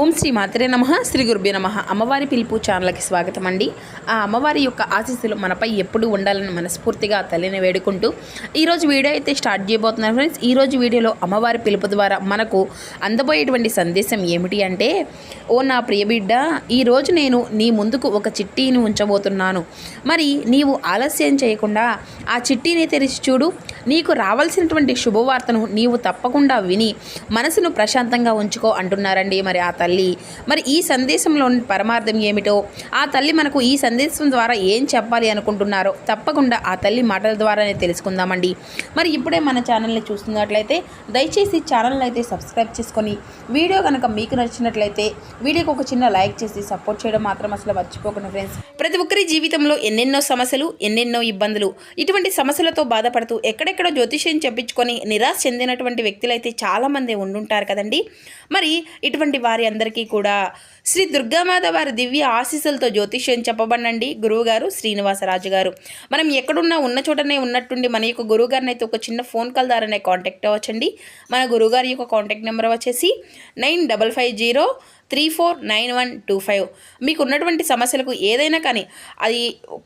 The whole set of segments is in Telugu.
ఓం శ్రీ మాత్రే నమః. శ్రీ గురుభ్యో నమః. అమ్మవారి పిలుపు ఛానల్కి స్వాగతం అండి. ఆ అమ్మవారి యొక్క ఆశీస్సులు మనపై ఎప్పుడు ఉండాలని మనస్ఫూర్తిగా తల్లిని వేడుకుంటూ ఈరోజు వీడియో అయితే స్టార్ట్ చేయబోతున్నాను ఫ్రెండ్స్. ఈరోజు వీడియోలో అమ్మవారి పిలుపు ద్వారా మనకు అందబోయేటువంటి సందేశం ఏమిటి అంటే, ఓ నా ప్రియ బిడ్డ, ఈరోజు నేను నీ ముందుకు ఒక చిట్టీని ఉంచబోతున్నాను. మరి నీవు ఆలస్యం చేయకుండా ఆ చిట్టీని తెరిచి చూడు. నీకు రావాల్సినటువంటి శుభవార్తను నీవు తప్పకుండా విని మనసును ప్రశాంతంగా ఉంచుకో అంటున్నారండి మరి ఆ తల్లి. మరి ఈ సందేశంలోని పరమార్థం ఏమిటో, ఆ తల్లి మనకు ఈ సందేశం ద్వారా ఏం చెప్పాలి అనుకుంటున్నారో తప్పకుండా ఆ తల్లి మాటల ద్వారానే తెలుసుకుందామండి. మరి ఇప్పుడే మన ఛానల్ని చూస్తున్నట్లయితే దయచేసి ఛానల్ని అయితే సబ్స్క్రైబ్ చేసుకొని, వీడియో కనుక మీకు నచ్చినట్లయితే వీడియోకి ఒక చిన్న లైక్ చేసి సపోర్ట్ చేయడం మాత్రం అసలు మర్చిపోకండి ఫ్రెండ్స్. ప్రతి ఒక్కరి జీవితంలో ఎన్నెన్నో సమస్యలు, ఎన్నెన్నో ఇబ్బందులు, ఇటువంటి సమస్యలతో బాధపడుతూ ఎక్కడెక్కడో జ్యోతిష్యం చెప్పించుకొని నిరాశ చెందినటువంటి వ్యక్తులు అయితే చాలామంది ఉండుంటారు కదండి. మరి ఇటువంటి వారి అందరికీ కూడా శ్రీ దుర్గామాత వారి దివ్య ఆశీస్సులతో జ్యోతిష్యం చెప్పబడండి గురువుగారు శ్రీనివాసరాజు గారు. మనం ఎక్కడున్నా ఉన్న చోటనే ఉన్నట్టుండి మన యొక్క గురువుగారిని అయితే ఒక చిన్న ఫోన్ కాల్ ద్వారానే కాంటాక్ట్ అవ్వచ్చండి. మన గురువుగారి యొక్క కాంటాక్ట్ నెంబర్ వచ్చేసి 9550349125. మీకు ఉన్నటువంటి సమస్యలకు ఏదైనా కానీ, అది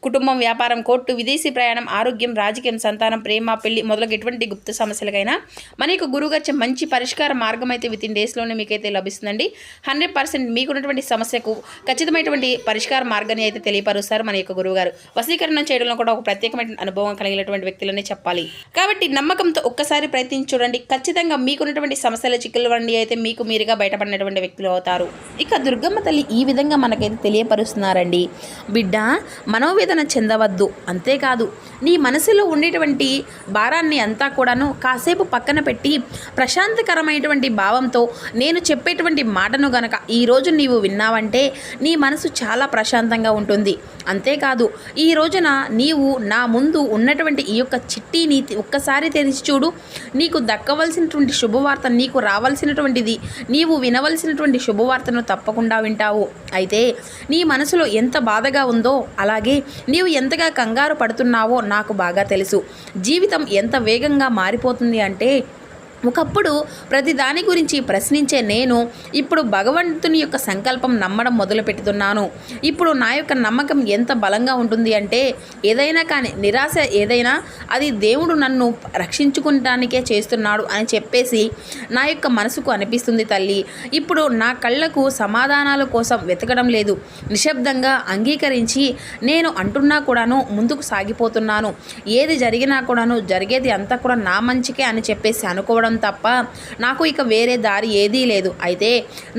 కుటుంబం, వ్యాపారం, కోర్టు, విదేశీ ప్రయాణం, ఆరోగ్యం, రాజకీయం, సంతానం, ప్రేమ, పెళ్లి మొదలగు ఎటువంటి గుప్త సమస్యలకైనా మన యొక్క గురువుగారు మంచి పరిష్కార మార్గం అయితే విత్ ఇన్ డేస్లోనే మీకైతే లభిస్తుందండి. 100% మీకున్నటువంటి సమస్యకు ఖచ్చితమైనటువంటి పరిష్కార మార్గాన్ని అయితే తెలియపరుస్తారు మన యొక్క గురువుగారు. వశీకరణ చేయడంలో కూడా ఒక ప్రత్యేకమైన అనుభవం కలిగినటువంటి వ్యక్తులనే చెప్పాలి. కాబట్టి నమ్మకంతో ఒక్కసారి ప్రయత్నించి చూడండి. ఖచ్చితంగా మీకున్నటువంటి సమస్యల చిక్కుల వండి అయితే మీకు మీరుగా బయటపడినటువంటి వ్యక్తులు అవుతారు. ఇక దుర్గమ్మ తల్లి ఈ విధంగా మనకైతే తెలియపరుస్తున్నారండి. బిడ్డ, మనోవేదన చెందవద్దు. అంతేకాదు, నీ మనసులో ఉండేటువంటి భారాన్ని అంతా కూడాను కాసేపు పక్కన పెట్టి ప్రశాంతకరమైనటువంటి భావంతో నేను చెప్పేటువంటి మాటను గనక ఈరోజు నీవు విన్నావంటే నీ మనసు చాలా ప్రశాంతంగా ఉంటుంది. అంతేకాదు, ఈ రోజున నీవు నా ముందు ఉన్నటువంటి ఈ యొక్క చిట్టీని ఒక్కసారి తెరిచి చూడు. నీకు దక్కవలసినటువంటి శుభవార్త, నీకు రావాల్సినటువంటిది, నీవు వినవలసినటువంటి శుభవార్తను తప్పకుండా వింటావు. అయితే నీ మనసులో ఎంత బాధగా ఉందో, అలాగే నీవు ఎంతగా కంగారు పడుతున్నావో నాకు బాగా తెలుసు. జీవితం ఎంత వేగంగా మారిపోతుంది అంటే, ఒకప్పుడు ప్రతి దాని గురించి ప్రశ్నించే నేను ఇప్పుడు భగవంతుని యొక్క సంకల్పం నమ్మడం మొదలుపెడుతున్నాను. ఇప్పుడు నా యొక్క నమ్మకం ఎంత బలంగా ఉంటుంది అంటే, ఏదైనా కానీ నిరాశ ఏదైనా అది దేవుడు నన్ను రక్షించుకోవడానికే చేస్తున్నాడు అని చెప్పేసి నా యొక్క మనసుకు అనిపిస్తుంది తల్లి. ఇప్పుడు నా కళ్ళకు సమాధానాల కోసం వెతకడం లేదు. నిశ్శబ్దంగా అంగీకరించి నేను అంటున్నా కూడాను ముందుకు సాగిపోతున్నాను. ఏది జరిగినా కూడాను జరిగేది అంతా కూడా నా మంచికే అని చెప్పేసి అనుకోవడం తప్ప నాకు ఇక వేరే దారి ఏదీ లేదు. అయితే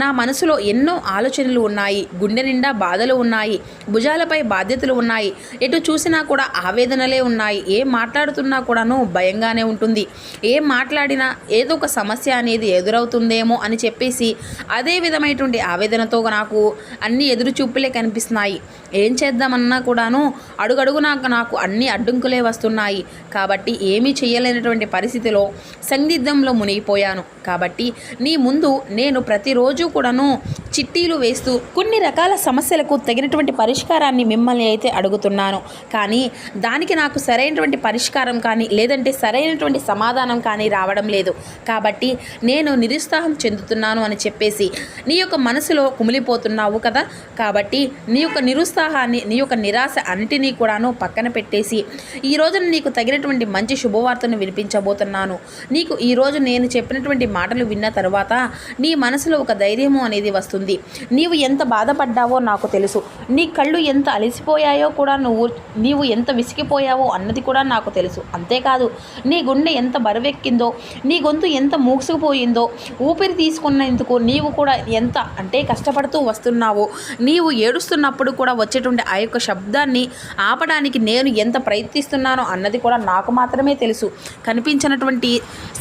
నా మనసులో ఎన్నో ఆలోచనలు ఉన్నాయి, గుండె నిండా బాధలు ఉన్నాయి, భుజాలపై బాధ్యతలు ఉన్నాయి, ఎటు చూసినా కూడా ఆవేదనలే ఉన్నాయి. ఏం మాట్లాడుతున్నా కూడాను భయంగానే ఉంటుంది. ఏం మాట్లాడినా ఏదో ఒక సమస్య అనేది ఎదురవుతుందేమో అని చెప్పేసి అదే విధమైనటువంటి ఆవేదనతో నాకు అన్ని ఎదురు చూపులే కనిపిస్తున్నాయి. ఏం చేద్దామన్నా కూడాను నాకు అన్ని అడ్డంకులే వస్తున్నాయి. కాబట్టి ఏమీ చేయలేనటువంటి పరిస్థితిలో సందిగ్ధంలో మునిగిపోయాను. కాబట్టి నీ ముందు నేను ప్రతిరోజు కూడాను చిట్టీలు వేస్తూ కొన్ని రకాల సమస్యలకు తగినటువంటి పరిష్కారాన్ని మిమ్మల్ని అయితే అడుగుతున్నాను. కానీ దానికి నాకు సరైనటువంటి పరిష్కారం కానీ లేదంటే సరైనటువంటి సమాధానం కానీ రావడం లేదు. కాబట్టి నేను నిరుత్సాహం చెందుతున్నాను అని చెప్పేసి నీ యొక్క మనసులో కుమిలిపోతున్నావు కదా. కాబట్టి నీ యొక్క నిరుత్సాహాన్ని, నీ యొక్క నిరాశ అన్నిటినీ కూడాను పక్కన పెట్టేసి ఈ రోజున నీకు తగినటువంటి మంచి శుభవార్తను వినిపించబోతున్నాను. నీకు ఈరోజు నేను చెప్పినటువంటి మాటలు విన్న తర్వాత నీ మనసులో ఒక ధైర్యము అనేది వస్తుంది. నీవు ఎంత బాధపడ్డావో నాకు తెలుసు. నీ కళ్ళు ఎంత అలసిపోయాయో కూడా నీవు ఎంత విసిగిపోయావో అన్నది కూడా నాకు తెలుసు. అంతేకాదు, నీ గుండె ఎంత బరువెక్కిందో, నీ గొంతు ఎంత మూసుకుపోయిందో, ఊపిరి తీసుకున్నందుకు నీవు కూడా ఎంత అంటే కష్టపడుతూ వస్తున్నావో, నీవు ఏడుస్తున్నప్పుడు కూడా వచ్చేటువంటి ఆ యొక్క శబ్దాన్ని ఆపడానికి నేను ఎంత ప్రయత్నిస్తున్నానో అన్నది కూడా నాకు మాత్రమే తెలుసు. కనిపించినటువంటి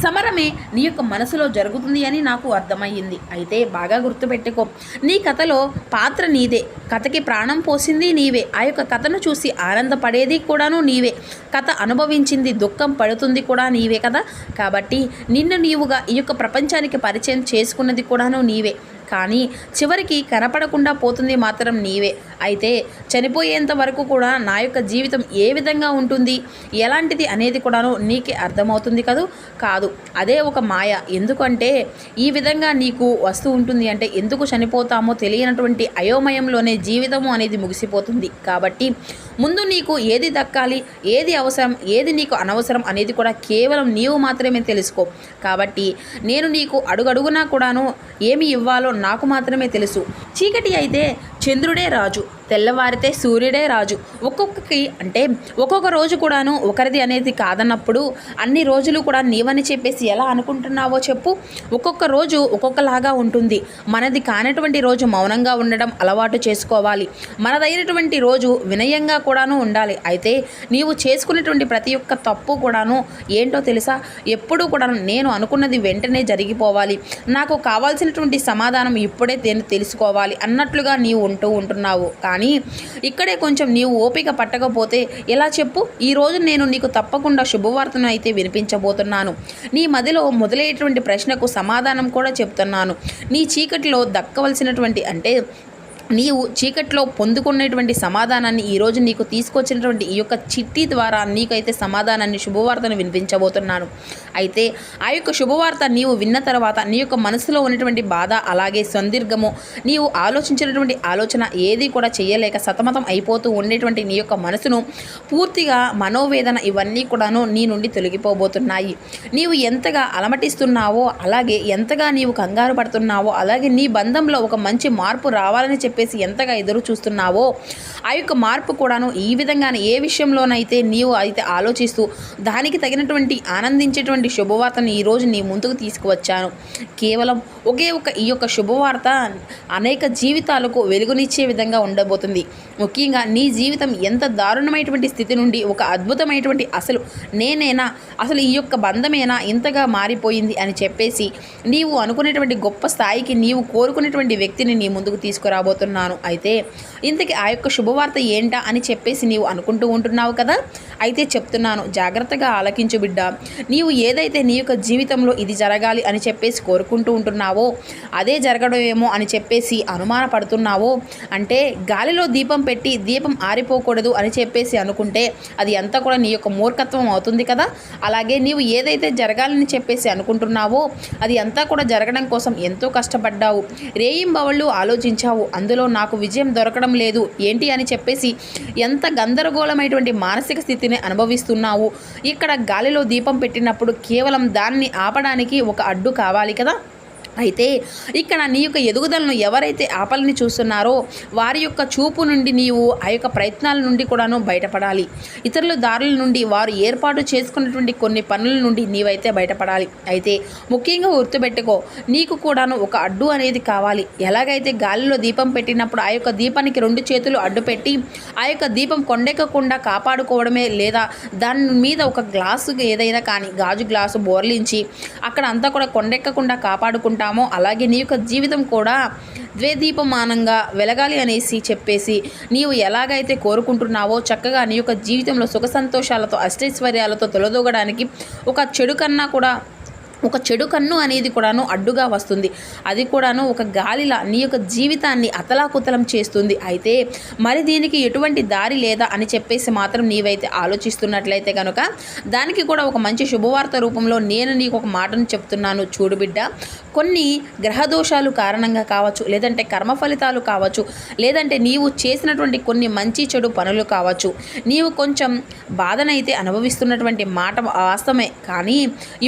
సమరమే నీ యొక్క మనసులో జరుగుతుంది అని నాకు అర్థమయ్యింది. అయితే బాగా గుర్తుపెట్టుకో, నీ కథలో పాత్ర నీదే, కథకి ప్రాణం పోసింది నీవే, ఆ యొక్క కథను చూసి ఆనందపడేది కూడాను నీవే, కథ అనుభవించింది, దుఃఖం పడుతుంది కూడా నీవే కదా. కాబట్టి నిన్ను నీవుగా ఈ యొక్క ప్రపంచానికి పరిచయం చేసుకున్నది కూడాను నీవే. కానీ చివరికి కనపడకుండా పోతుంది మాత్రం నీవే. అయితే చనిపోయేంత వరకు కూడా నా యొక్క జీవితం ఏ విధంగా ఉంటుంది, ఎలాంటిది అనేది కూడాను నీకే అర్థమవుతుంది కదూ. కాదు, అదే ఒక మాయ. ఎందుకంటే ఈ విధంగా నీకు వస్తూ ఉంటుంది అంటే ఎందుకు చనిపోతామో తెలియనటువంటి అయోమయంలోనే జీవితము అనేది ముగిసిపోతుంది. కాబట్టి ముందు నీకు ఏది దక్కాలి, ఏది అవసరం, ఏది నీకు అనవసరం అనేది కూడా కేవలం నీవు మాత్రమే తెలుసుకో. కాబట్టి నేను నీకు అడుగడుగునా కూడాను ఏమి ఇవ్వాలో నాకు మాత్రమే తెలుసు. చీకటి అయితే చంద్రుడే రాజు, తెల్లవారితే సూర్యుడే రాజు. ఒక్కొక్క రోజు కూడాను ఒకరిది అనేది కాదన్నప్పుడు అన్ని రోజులు కూడా నీవని చెప్పేసి ఎలా అనుకుంటున్నావో చెప్పు. ఒక్కొక్క రోజు ఒక్కొక్కలాగా ఉంటుంది. మనది కానటువంటి రోజు మౌనంగా ఉండడం అలవాటు చేసుకోవాలి. మనదైనటువంటి రోజు వినయంగా కూడాను ఉండాలి. అయితే నీవు చేసుకునేటువంటి ప్రతి ఒక్క తప్పు కూడాను ఏంటో తెలుసా, ఎప్పుడూ కూడా నేను అనుకున్నది వెంటనే జరిగిపోవాలి, నాకు కావాల్సినటువంటి సమాధానం ఇప్పుడే నేను తెలుసుకోవాలి అన్నట్లుగా నీవు ఉంటున్నావు. కానీ ఇక్కడే కొంచెం నీవు ఓపిక పట్టకపోతే ఎలా చెప్పు. ఈరోజు నేను నీకు తప్పకుండా శుభవార్తను అయితే వినిపించబోతున్నాను. నీ మదిలో మొదలయ్యేటువంటి ప్రశ్నకు సమాధానం కూడా చెప్తున్నాను. నీ చీకటిలో దక్కవలసినటువంటి నీవు చీకట్లో పొందుకునేటువంటి సమాధానాన్ని ఈరోజు నీకు తీసుకొచ్చినటువంటి ఈ యొక్క చిట్టి ద్వారా నీకైతే సమాధానాన్ని, శుభవార్తను వినిపించబోతున్నాను. అయితే ఆ యొక్క శుభవార్త నీవు విన్న తర్వాత నీ యొక్క మనసులో ఉన్నటువంటి బాధ, అలాగే సందిగ్ధము, నీవు ఆలోచించినటువంటి ఆలోచన ఏది కూడా చేయలేక సతమతం అయిపోతూ ఉండేటువంటి నీ యొక్క మనసును పూర్తిగా మనోవేదన ఇవన్నీ కూడాను నీ నుండి తొలగిపోబోతున్నాయి. నీవు ఎంతగా అలమటిస్తున్నావో, అలాగే ఎంతగా నీవు కంగారు పడుతున్నావో, అలాగే నీ బంధంలో ఒక మంచి మార్పు రావాలని చెప్పేసి ఎంతగా ఎదురు చూస్తున్నావో ఆ యొక్క మార్పు కూడాను ఈ విధంగానే ఏ విషయంలోనైతే నీవు అయితే ఆలోచిస్తూ దానికి తగినటువంటి ఆనందించేటువంటి శుభవార్తను ఈరోజు నీ ముందుకు తీసుకువచ్చాను. కేవలం ఒకే ఒక ఈ యొక్క శుభవార్త అనేక జీవితాలకు వెలుగునిచ్చే విధంగా ఉండబోతుంది. ముఖ్యంగా నీ జీవితం ఎంత దారుణమైనటువంటి స్థితి నుండి ఒక అద్భుతమైనటువంటి అసలు ఈ యొక్క బంధమేనా ఇంతగా మారిపోయింది అని చెప్పేసి నీవు అనుకునేటువంటి గొప్ప స్థాయికి నీవు కోరుకునేటువంటి వ్యక్తిని నీ ముందుకు తీసుకురాబోతున్నాను. అయితే ఇంతకీ ఆ యొక్క శుభవార్త ఏంటా అని చెప్పేసి నీవు అనుకుంటూ ఉంటున్నావు కదా. అయితే చెప్తున్నాను, జాగ్రత్తగా ఆలకించు బిడ్డ. నీవు ఏదైతే నీ యొక్క జీవితంలో ఇది జరగాలి అని చెప్పేసి కోరుకుంటూ ఉంటున్నావో అదే జరగడమేమో అని చెప్పేసి అనుమానపడుతున్నావో, అంటే గాలిలో దీపం పెట్టి దీపం ఆరిపోకూడదు అని చెప్పేసి అనుకుంటే అది అంతా కూడా నీ యొక్క మూర్ఖత్వం అవుతుంది కదా. అలాగే నీవు ఏదైతే జరగాలని చెప్పేసి అనుకుంటున్నావో అది అంతా కూడా జరగడం కోసం ఎంతో కష్టపడ్డావు, రేయింబవళ్ళు ఆలోచించావు, అందులో నాకు విజయం దొరకడం లేదు ఏంటి అని చెప్పేసి ఎంత గందరగోళమైనటువంటి మానసిక స్థితిని అనుభవిస్తున్నావు. ఇక్కడ గాలిలో దీపం పెట్టినప్పుడు కేవలం దాన్ని ఆపడానికి ఒక అడ్డు కావాలి కదా. అయితే ఇక్కడ నీ యొక్క ఎదుగుదలను ఎవరైతే ఆపాలని చూస్తున్నారో వారి యొక్క చూపు నుండి నీవు ఆ యొక్క ప్రయత్నాల నుండి కూడాను బయటపడాలి. ఇతరుల దారుల నుండి వారు ఏర్పాటు చేసుకున్నటువంటి కొన్ని పనుల నుండి నీవైతే బయటపడాలి. అయితే ముఖ్యంగా గుర్తుపెట్టుకో, నీకు కూడాను ఒక అడ్డు అనేది కావాలి. ఎలాగైతే గాలిలో దీపం పెట్టినప్పుడు ఆ యొక్క దీపానికి 2 చేతులు అడ్డు పెట్టి ఆ యొక్క దీపం కొండెక్కకుండా కాపాడుకోవడమే, లేదా దాని మీద ఒక గ్లాసు ఏదైనా కానీ గాజు గ్లాసు బోర్లించి అక్కడ అంతా కూడా కొండెక్కకుండా కాపాడుకుంటా, అలాగే నీ యొక్క జీవితం కూడా ద్వేదీపమానంగా వెలగాలి అనేసి చెప్పేసి నీవు ఎలాగైతే కోరుకుంటున్నావో చక్కగా నీ యొక్క జీవితంలో సుఖ సంతోషాలతో అష్టైశ్వర్యాలతో తొలదూగడానికి ఒక చెడు కన్ను అనేది కూడాను అడ్డుగా వస్తుంది. అది కూడాను ఒక గాలిలా నీ యొక్క జీవితాన్ని అతలాకుతలం చేస్తుంది. అయితే మరి దీనికి ఎటువంటి దారి లేదా అని చెప్పేసి మాత్రం నీవైతే ఆలోచిస్తున్నట్లయితే కనుక దానికి కూడా ఒక మంచి శుభవార్త రూపంలో నేను నీకు ఒక మాటను చెప్తున్నాను. చూడు బిడ్డ, కొన్ని గ్రహదోషాలు కారణంగా కావచ్చు, లేదంటే కర్మ ఫలితాలు కావచ్చు, లేదంటే నీవు చేసినటువంటి కొన్ని మంచి చెడు పనులు కావచ్చు, నీవు కొంచెం బాధనైతే అనుభవిస్తున్నటువంటి మాట వాస్తవమే. కానీ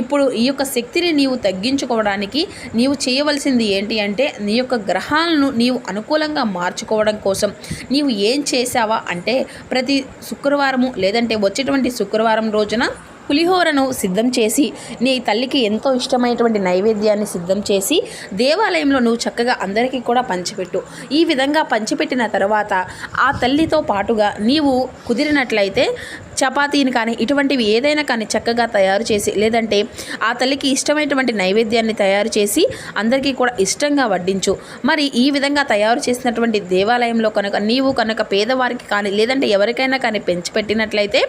ఇప్పుడు ఈ యొక్క శక్తిని నీవు తగ్గించుకోవడానికి నీవు చేయవలసింది ఏంటి అంటే నీ యొక్క గ్రహాలను నీవు అనుకూలంగా మార్చుకోవడం కోసం నీవు ఏం చేసావా అంటే ప్రతి శుక్రవారము లేదంటే వచ్చేటువంటి శుక్రవారం రోజున పులిహోరను సిద్ధం చేసి నీ తల్లికి ఎంతో ఇష్టమైనటువంటి నైవేద్యాన్ని సిద్ధం చేసి దేవాలయంలో నువ్వు చక్కగా అందరికీ కూడా పంచిపెట్టు. ఈ విధంగా పంచిపెట్టిన తర్వాత ఆ తల్లితో పాటుగా నీవు కుదిరినట్లయితే చపాతీని కానీ ఇటువంటివి ఏదైనా కానీ చక్కగా తయారు చేసి, లేదంటే ఆ తల్లికి ఇష్టమైనటువంటి నైవేద్యాన్ని తయారు చేసి అందరికీ కూడా ఇష్టంగా వడ్డించు. మరి ఈ విధంగా తయారు చేసినటువంటి దేవాలయంలో నీవు కనుక పేదవారికి కానీ లేదంటే ఎవరికైనా కానీ పెంచిపెట్టినట్లయితే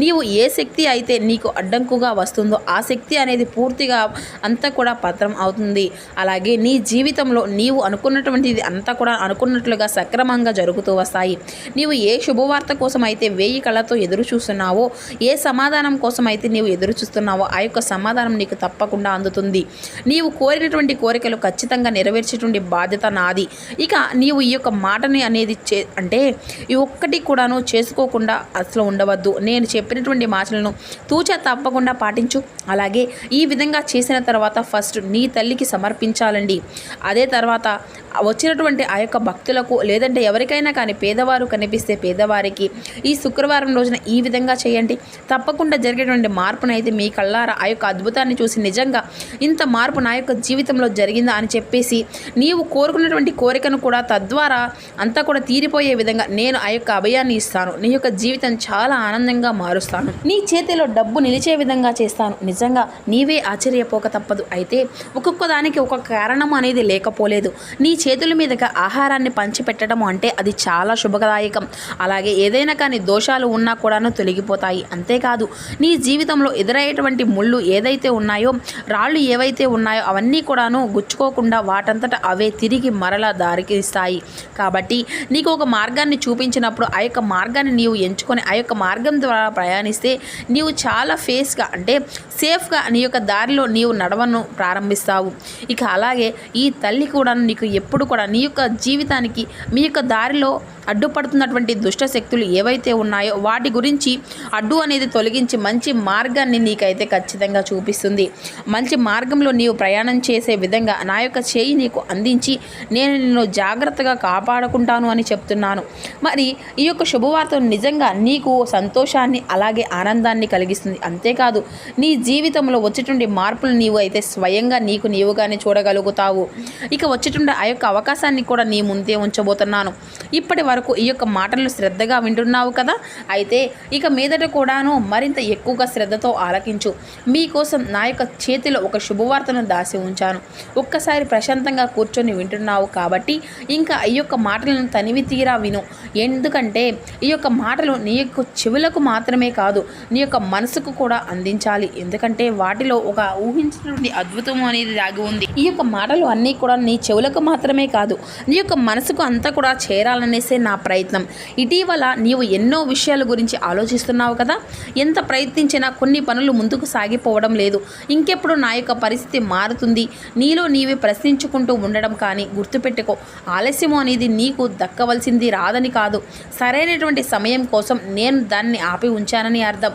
నీవు ఏ శక్తి అయితే నీకు నీకు అడ్డంకుగా వస్తుందో ఆ శక్తి అనేది పూర్తిగా అంతా కూడా పతనం అవుతుంది. అలాగే నీ జీవితంలో నీవు అనుకున్నటువంటిది అంతా కూడా అనుకున్నట్లుగా సక్రమంగా జరుగుతూ వస్తాయి. నీవు ఏ శుభవార్త కోసం అయితే 1000 కళ్ళతో ఎదురు చూస్తున్నావో, ఏ సమాధానం కోసం అయితే నీవు ఎదురు చూస్తున్నావో ఆ యొక్క సమాధానం నీకు తప్పకుండా అందుతుంది. నీవు కోరినటువంటి కోరికలు ఖచ్చితంగా నెరవేర్చేటువంటి బాధ్యత నాది. ఇక నీవు ఈ యొక్క మాటని అనేది అంటే ఈ ఒక్కటి కూడాను చేసుకోకుండా అసలు ఉండవద్దు. నేను చెప్పినటువంటి మాటలను తూచా తప్పకుండా పాటించు. అలాగే ఈ విధంగా చేసిన తర్వాత ఫస్ట్ నీ తల్లికి సమర్పించాలండి. అదే తర్వాత వచ్చినటువంటి ఆ యొక్క భక్తులకు లేదంటే ఎవరికైనా కానీ పేదవారు కనిపిస్తే పేదవారికి ఈ శుక్రవారం రోజున ఈ విధంగా చేయండి. తప్పకుండా జరిగేటువంటి మార్పునైతే మీ కళ్ళారా ఆ యొక్క అద్భుతాన్ని చూసి నిజంగా ఇంత మార్పు నా యొక్క జీవితంలో జరిగిందా అని చెప్పేసి నీవు కోరుకున్నటువంటి కోరికను కూడా తద్వారా అంతా కూడా తీరిపోయే విధంగా నేను ఆ యొక్క అభయాన్ని ఇస్తాను. నీ యొక్క జీవితం చాలా ఆనందంగా మారుస్తాను. నీ చేతిలో డబ్బు నిలిచే విధంగా చేస్తాను. నిజంగా నీవే ఆశ్చర్యపోక తప్పదు. అయితే ఒక్కొక్క దానికి ఒక కారణం అనేది లేకపోలేదు. నీ చేతుల మీదుగా ఆహారాన్ని పంచిపెట్టడం అంటే అది చాలా శుభదాయకం. అలాగే ఏదైనా కానీ దోషాలు ఉన్నా కూడాను తొలగిపోతాయి. అంతేకాదు నీ జీవితంలో ఎదురయ్యేటువంటి ముళ్ళు ఏదైతే ఉన్నాయో, రాళ్ళు ఏవైతే ఉన్నాయో అవన్నీ కూడాను గుచ్చుకోకుండా వాటంతట అవే తిరిగి మరలా దారికి ఇస్తాయి. కాబట్టి నీకు ఒక మార్గాన్ని చూపించినప్పుడు ఆ యొక్క మార్గాన్ని నీవు ఎంచుకొని ఆ యొక్క మార్గం ద్వారా ప్రయాణిస్తే నీవు చాలా అంటే సేఫ్గా నీ యొక్క దారిలో నీవు నడవను ప్రారంభిస్తావు. ఇక అలాగే ఈ తల్లి కూడా నీకు ఎప్పుడు కూడా నీ యొక్క జీవితానికి మీ యొక్క దారిలో అడ్డుపడుతున్నటువంటి దుష్ట శక్తులు ఏవైతే ఉన్నాయో వాటి గురించి అడ్డు అనేది తొలగించి మంచి మార్గాన్ని నీకైతే ఖచ్చితంగా చూపిస్తుంది. మంచి మార్గంలో నీవు ప్రయాణం చేసే విధంగా నా యొక్క చేయి నీకు అందించి నేను నిన్ను జాగ్రత్తగా కాపాడుకుంటాను అని చెప్తున్నాను. మరి ఈ యొక్క శుభవార్త నిజంగా నీకు సంతోషాన్ని అలాగే ఆనందాన్ని కలిగిస్తుంది. అంతేకాదు నీ జీవితంలో వచ్చేటువంటి మార్పులు నీవు అయితే స్వయంగా నీవుగానే చూడగలుగుతావు. ఇక వచ్చేటువంటి ఆ యొక్క అవకాశాన్ని కూడా నీ ముందే ఉంచబోతున్నాను. ఇప్పటి వరకు ఈ యొక్క మాటలు శ్రద్ధగా వింటున్నావు కదా. అయితే ఇక మీదట కూడాను మరింత ఎక్కువగా శ్రద్ధతో ఆలకించు. మీకోసం నా యొక్క చేతిలో ఒక శుభవార్తను దాసి ఉంచాను. ఒక్కసారి ప్రశాంతంగా కూర్చొని వింటున్నావు కాబట్టి ఇంకా ఈ యొక్క మాటలను తనివి తీరా విను. ఎందుకంటే ఈ యొక్క మాటలు నీ యొక్క చెవులకు మాత్రమే కాదు నీ యొక్క మనసుకు కూడా అందించాలి. ఎందుకంటే వాటిలో ఒక ఊహించినటువంటి అద్భుతం అనేది దాగి ఉంది. ఈ యొక్క మాటలు అన్నీ కూడా నీ చెవులకు మాత్రమే కాదు నీ యొక్క మనసుకు అంతా కూడా చేరాలనేసే నా ప్రయత్నం. ఇటీవల నీవు ఎన్నో విషయాల గురించి ఆలోచిస్తున్నావు కదా. ఎంత ప్రయత్నించినా కొన్ని పనులు ముందుకు సాగిపోవడం లేదు. ఇంకెప్పుడు నా యొక్క పరిస్థితి మారుతుంది నీలో నీవే ప్రశ్నించుకుంటూ ఉండడం కానీ గుర్తుపెట్టుకో. ఆలస్యము అనేది నీకు దక్కవలసింది రాదని కాదు, సరైనటువంటి సమయం కోసం నేను దాన్ని ఆపి ఉంచానని అర్థం.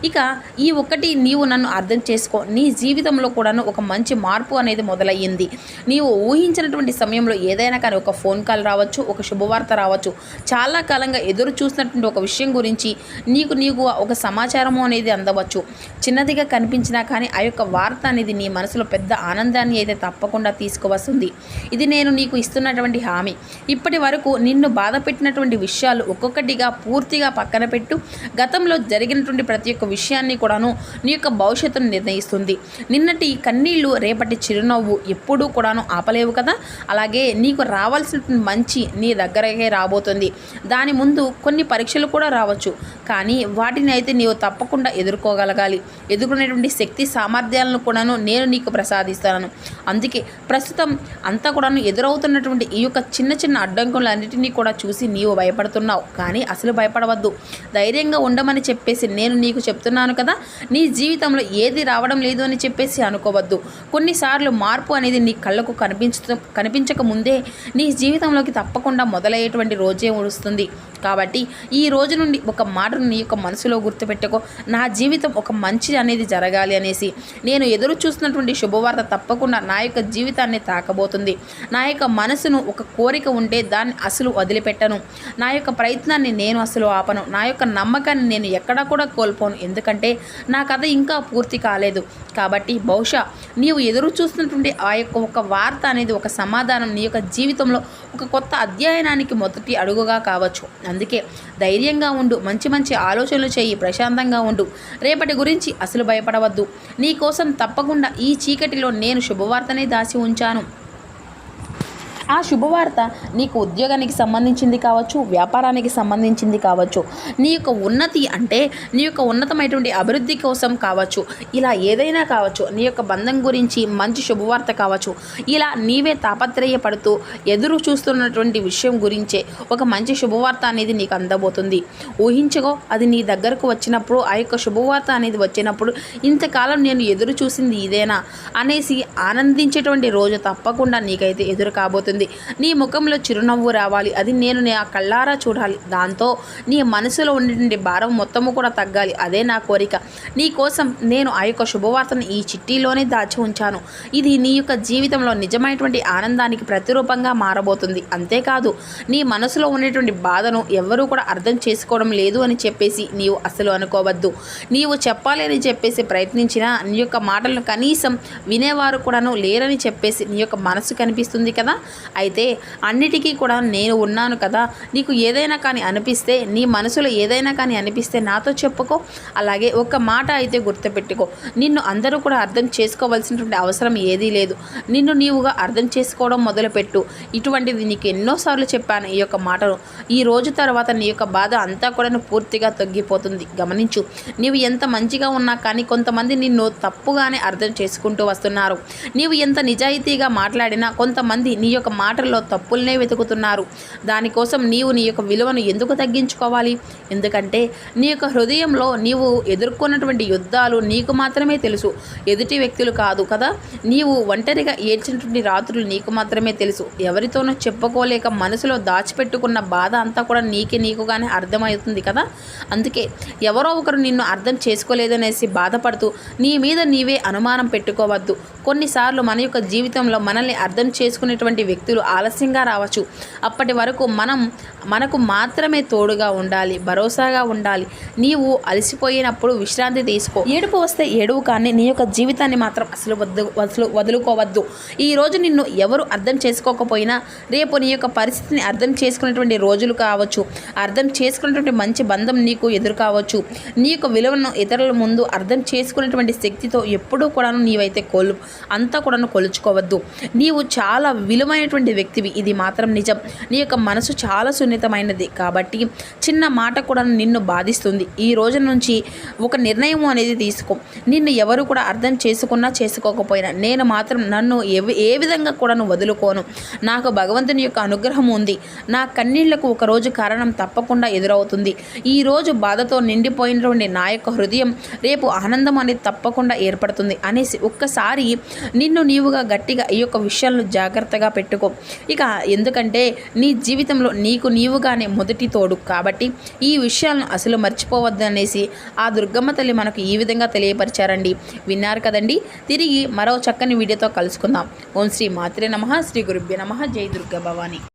ఇక ఈ ఒక్కటి నీవు నన్ను అర్థం చేసుకో. నీ జీవితంలో కూడాను ఒక మంచి మార్పు అనేది మొదలయ్యింది. నీవు ఊహించినటువంటి సమయంలో ఏదైనా కానీ ఒక ఫోన్ కాల్ రావచ్చు, ఒక శుభవార్త రావచ్చు, చాలా కాలంగా ఎదురు చూసినటువంటి ఒక విషయం గురించి నీకు ఒక సమాచారము అనేది అందవచ్చు. చిన్నదిగా కనిపించినా కానీ ఆ యొక్క వార్త అనేది నీ మనసులో పెద్ద ఆనందాన్ని అయితే తప్పకుండా తీసుకువస్తుంది. ఇది నేను నీకు ఇస్తున్నటువంటి హామీ. ఇప్పటి వరకు నిన్ను బాధ పెట్టినటువంటి విషయాలు ఒక్కొక్కటిగా పూర్తిగా పక్కన పెట్టు. గతంలో జరిగినటువంటి ప్రతి ఒక్క విషయాన్ని కూడాను నీ యొక్క భవిష్యత్తును నిర్ణయిస్తుంది. నిన్నటి కన్నీళ్లు రేపటి చిరునవ్వు ఎప్పుడూ కూడాను ఆపలేవు కదా. అలాగే నీకు రావాల్సిన మంచి నీ దగ్గరకే రాబోతుంది. దాని ముందు కొన్ని పరీక్షలు కూడా రావచ్చు, కానీ వాటిని అయితే నీవు తప్పకుండా ఎదుర్కోగలగాలి. ఎదుర్కొనేటువంటి శక్తి సామర్థ్యాలను కూడాను నేను నీకు ప్రసాదిస్తాను. అందుకే ప్రస్తుతం అంతా కూడాను ఎదురవుతున్నటువంటి ఈ యొక్క చిన్న చిన్న అడ్డంకులన్నిటినీ కూడా చూసి నీవు భయపడుతున్నావు. కానీ అసలు భయపడవద్దు, ధైర్యంగా ఉండమని చెప్పేసి నేను నీకు చెప్తున్నాను కదా. నీ జీవితంలో ఏది రావడం లేదు అని చెప్పేసి అనుకోవద్దు. కొన్నిసార్లు మార్పు అనేది నీ కళ్ళకు కనిపించక ముందే నీ జీవితంలోకి తప్పకుండా మొదలయ్యేటువంటి రోజే వస్తుంది. కాబట్టి ఈ రోజు నుండి ఒక మాటను నీ యొక్క మనసులో గుర్తుపెట్టుకో. నా జీవితం ఒక మంచి అనేది జరగాలి అనేసి నేను ఎదురు చూస్తున్నటువంటి శుభవార్త తప్పకుండా నా యొక్క జీవితాన్ని తాకబోతుంది. నా యొక్క మనసును ఒక కోరిక ఉంటే దాన్ని అసలు వదిలిపెట్టను. నా యొక్క ప్రయత్నాన్ని నేను అసలు ఆపను. నా యొక్క నమ్మకాన్ని నేను ఎక్కడా కూడా కోల్పోను. ఎందుకంటే నా కథ ఇంకా పూర్తి కాలేదు. కాబట్టి బహుశా నీవు ఎదురు చూస్తున్నటువంటి ఆ యొక్క ఒక వార్త అనేది ఒక సమాధానం నీ యొక్క జీవితంలో ఒక కొత్త అధ్యయనానికి మొదటి అడుగుగా కావచ్చు. అందుకే ధైర్యంగా ఉండు, మంచి మంచి ఆలోచనలు చేయి, ప్రశాంతంగా ఉండు. రేపటి గురించి అసలు భయపడవద్దు. నీ కోసం తప్పకుండా ఈ చీకటిలో నేను శుభవార్తనే దాచి ఉంచాను. ఆ శుభవార్త నీకు ఉద్యోగానికి సంబంధించింది కావచ్చు, వ్యాపారానికి సంబంధించింది కావచ్చు, నీ యొక్క ఉన్నతి అంటే నీ యొక్క ఉన్నతమైనటువంటి అభివృద్ధి కోసం కావచ్చు, ఇలా ఏదైనా కావచ్చు, నీ యొక్క బంధం గురించి మంచి శుభవార్త కావచ్చు, ఇలా నీవే తాపత్రయపడుతూ ఎదురు చూస్తున్నటువంటి విషయం గురించే ఒక మంచి శుభవార్త అనేది నీకు అందబోతుంది. ఊహించుకో, అది నీ దగ్గరకు వచ్చినప్పుడు, ఆ యొక్క శుభవార్త అనేది వచ్చినప్పుడు ఇంతకాలం నేను ఎదురు చూసింది ఇదేనా అనేసి ఆనందించేటువంటి రోజు తప్పకుండా నీకైతే ఎదురు కాబోతుంది. నీ ముఖంలో చిరునవ్వు రావాలి, అది నేను నా కళ్ళారా చూడాలి. దాంతో నీ మనసులో ఉండేటువంటి భారం మొత్తము కూడా తగ్గాలి. అదే నా కోరిక. నీ కోసం నేను ఆ యొక్క శుభవార్తను ఈ చిట్టీలోనే దాచి ఉంచాను. ఇది నీ యొక్క జీవితంలో నిజమైనటువంటి ఆనందానికి ప్రతిరూపంగా మారబోతుంది. అంతేకాదు, నీ మనసులో ఉండేటువంటి బాధను ఎవరూ కూడా అర్థం చేసుకోవడం లేదు అని చెప్పేసి నీవు అసలు అనుకోవద్దు. నీవు చెప్పాలి అని చెప్పేసి ప్రయత్నించినా నీ యొక్క మాటలను కనీసం వినేవారు కూడాను లేరని చెప్పేసి నీ యొక్క మనసు కనిపిస్తుంది కదా. అయితే అన్నిటికీ కూడా నేను ఉన్నాను కదా. నీకు ఏదైనా కానీ అనిపిస్తే, నీ మనసులో ఏదైనా కానీ అనిపిస్తే నాతో చెప్పుకో. అలాగే ఒక్క మాట అయితే గుర్తుపెట్టుకో, నిన్ను అందరూ కూడా అర్థం చేసుకోవాల్సినటువంటి అవసరం ఏదీ లేదు. నిన్ను నీవుగా అర్థం చేసుకోవడం మొదలుపెట్టు. ఇటువంటిది నీకు ఎన్నోసార్లు చెప్పాను ఈ యొక్క మాటను. ఈ రోజు తర్వాత నీ యొక్క బాధ అంతా కూడా పూర్తిగా తగ్గిపోతుంది. గమనించు, నీవు ఎంత మంచిగా ఉన్నా కానీ కొంతమంది నిన్ను తప్పుగానే అర్థం చేసుకుంటూ వస్తున్నారు. నీవు ఎంత నిజాయితీగా మాట్లాడినా కొంతమంది నీ యొక్క మాటల్లో తప్పులనే వెతుకుతున్నారు. దానికోసం నీవు నీ యొక్క విలువను ఎందుకు తగ్గించుకోవాలి? ఎందుకంటే నీ యొక్క హృదయంలో నీవు ఎదుర్కొన్నటువంటి యుద్ధాలు నీకు మాత్రమే తెలుసు, ఎదుటి వ్యక్తులు కాదు కదా. నీవు ఒంటరిగా ఏడ్చినటువంటి రాత్రులు నీకు మాత్రమే తెలుసు. ఎవరితోనూ చెప్పుకోలేక మనసులో దాచిపెట్టుకున్న బాధ అంతా కూడా నీకుగానే అర్థమవుతుంది కదా. అందుకే ఎవరో ఒకరు నిన్ను అర్థం చేసుకోలేదనేసి బాధపడుతూ నీ మీద నీవే అనుమానం పెట్టుకోవద్దు. కొన్నిసార్లు మన యొక్క జీవితంలో మనల్ని అర్థం చేసుకునేటువంటి వ్యక్తులు ఆలస్యంగా రావచ్చు. అప్పటి వరకు మనకు మాత్రమే తోడుగా ఉండాలి, భరోసాగా ఉండాలి. నీవు అలసిపోయినప్పుడు విశ్రాంతి తీసుకో. ఏడుపు వస్తే ఏడువు, కానీ నీ యొక్క జీవితాన్ని మాత్రం అసలు వదులుకోవద్దు. ఈరోజు నిన్ను ఎవరు అర్థం చేసుకోకపోయినా రేపు నీ యొక్క పరిస్థితిని అర్థం చేసుకునేటువంటి రోజులు కావచ్చు, అర్థం చేసుకునేటువంటి మంచి బంధం నీకు ఎదురు కావచ్చు. నీ యొక్క విలువను ఇతరుల ముందు అర్థం చేసుకునేటువంటి శక్తితో ఎప్పుడూ కూడాను నీవైతే అంతా కూడాను కొలుచుకోవద్దు. నీవు చాలా విలువైనటువంటి వ్యక్తివి, ఇది మాత్రం నిజం. నీ యొక్క మనసు చాలా సున్నితమైనది కాబట్టి చిన్న మాట కూడా నిన్ను బాధిస్తుంది. ఈ రోజు నుంచి ఒక నిర్ణయం అనేది తీసుకో. నిన్ను ఎవరు కూడా అర్థం చేసుకున్నా చేసుకోకపోయినా నేను మాత్రం నన్ను ఏ విధంగా కూడా వదులుకోను. నాకు భగవంతుని యొక్క అనుగ్రహం ఉంది. నా కన్నీళ్లకు ఒకరోజు కారణం తప్పకుండా ఎదురవుతుంది. ఈరోజు బాధతో నిండిపోయినటువంటి నా యొక్క హృదయం రేపు ఆనందం అనేది తప్పకుండా ఏర్పడుతుంది అనేసి ఒక్కసారి నిన్ను నీవుగా గట్టిగా ఈ యొక్క విషయాలను జాగ్రత్తగా పెట్టుకో. ఇక ఎందుకంటే నీ జీవితంలో నీవుగానే మొదటి తోడు కాబట్టి ఈ విషయాలను అసలు మర్చిపోవద్దు అనేసి ఆ దుర్గమ్మ తల్లి మనకు ఈ విధంగా తెలియపరిచారండి. విన్నారు కదండి. తిరిగి మరో చక్కని వీడియోతో కలుసుకుందాం. ఓం శ్రీ మాత్రే నమః. శ్రీ గురుభ్యో నమః. జై దుర్గా భవాని.